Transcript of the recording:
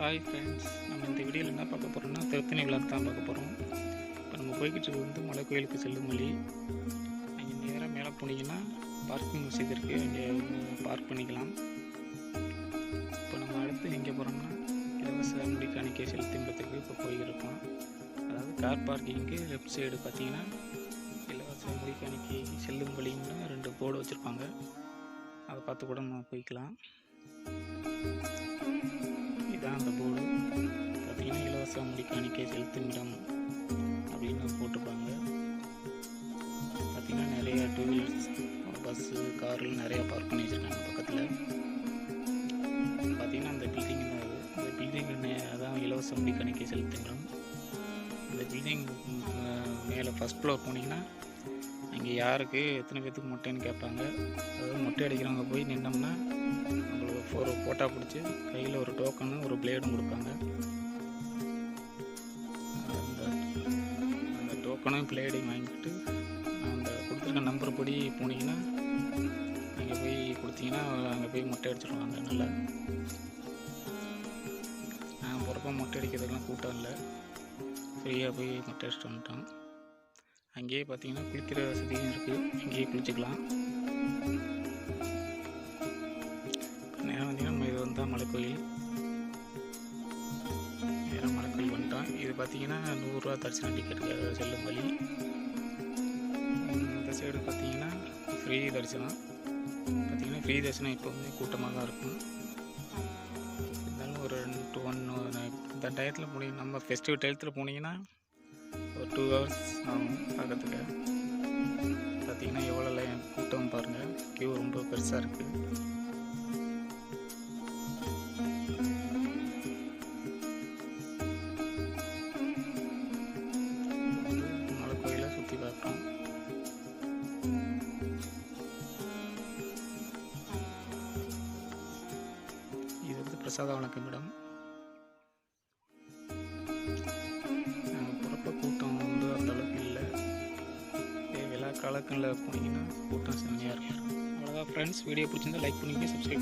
Hi friends, நம்ம இந்த வீடியோவில் என்ன பார்க்க போகிறோம்னா திருத்தணி விழாக்கு தான் பார்க்க போகிறோம். இப்போ நம்ம போய்கிட்டு இருக்கிறது மலை கோயிலுக்கு செல்லும் வழி. அங்கே நேராக மேலே போனீங்கன்னா பார்க்கிங் வசதி இருக்குது, அங்கே பார்க் பண்ணிக்கலாம். இப்போ நம்ம அடுத்து எங்கே போகிறோம்னா இலவச முடி காணிக்கை செலுத்தும் இடத்துக்கு இப்போ போய்கிருக்கோம். அதாவது கார் பார்க்கிங்க்கு லெஃப்ட் சைடு பார்த்தீங்கன்னா இலவச முடி காணிக்கை செல்லும் வழின்னு 2 போர்டு வச்சுருப்பாங்க. அதை பார்த்து கூட நம்ம போய்க்கலாம். இதுதான் அந்த போர்டு பார்த்தீங்கன்னா இலவச முடி காணிக்கை செலுத்தும் இடம் அப்படின்னு போட்டிருப்பாங்க. பார்த்தீங்கன்னா நிறைய 2 வீலர்ஸ், பஸ்ஸு, காரில் நிறையா பார்க் பண்ணி வச்சுருக்காங்க பக்கத்தில். பார்த்தீங்கன்னா அந்த பில்டிங் தான் அது. அந்த பில்டிங் அதான் இலவச முடி காணிக்கை செலுத்தும் இடம். அந்த பில்டிங் மேலே ஃபஸ்ட் ஃப்ளோர் போனீங்கன்னா அங்கே யாருக்கு எத்தனை பேர்த்துக்கு மொட்டைன்னு கேட்பாங்க. அதாவது மொட்டை அடிக்கிறவங்க போய் நின்னோம்னா நம்மளுக்கு ஒரு ஃபோட்டோ பிடிச்சி கையில் ஒரு டோக்கனு ஒரு பிளேடும் கொடுப்பாங்க. அந்த டோக்கனும் பிளேடையும் வாங்கிட்டு அந்த கொடுத்துருக்க நம்பர் படி போனீங்கன்னா அங்கே போய் கொடுத்தீங்கன்னா அங்கே போய் மொட்டை அடிச்சிடுவாங்க. நல்லா நான் போகிறப்ப மொட்டை அடிக்கிறதுக்கெலாம் கூட்டம் இல்லை, ஃப்ரீயாக போய் மொட்டை அடிச்சுட்டு வந்துட்டோம். அங்கேயே பார்த்தீங்கன்னா குளிக்கிற வசதியும் இருக்குது, அங்கேயே குளிச்சுக்கலாம். நேரம் வந்தீங்கன்னா நம்ம இது வந்தால் மலைக்கோயில், நேரம் மலைக்கோயில் வந்துட்டோம். இது பார்த்தீங்கன்னா 100 ரூபா தரிசனம் டிக்கெட்டுக்கு செல்லும் வழி. இந்த சைடு பார்த்தீங்கன்னா ஃப்ரீ தரிசனம். பார்த்தீங்கன்னா ஃப்ரீ தரிசனம் இப்போ வந்து கூட்டமாக தான் இருக்கும். இருந்தாலும் ஒரு 1 இந்த டயத்தில் போனீங்க, நம்ம ஃபெஸ்டிவல் டயத்தில் போனீங்கன்னா ஒரு 2 ஹவர்ஸ் ஆகும் பார்க்கறதுக்கு. பார்த்தீங்கன்னா எவ்வளோ கூட்டம் பாருங்கள், க்யூ ரொம்ப பெருசாக இருக்குது. மலை கோயிலை சுற்றி பார்க்குறோம். இது வந்து பிரசாத வழங்கும் இடம். கூட்டம் வந்து அந்த அளவுக்கு இல்லை. விழா காலங்களில் போனீங்கன்னா கூட்டம் செம்மையாக இருக்கும். அவ்வளோதான் ஃப்ரெண்ட்ஸ், வீடியோ பிடிச்சிருந்தா லைக் பண்ணிங்க, சப்ஸ்கிரைப்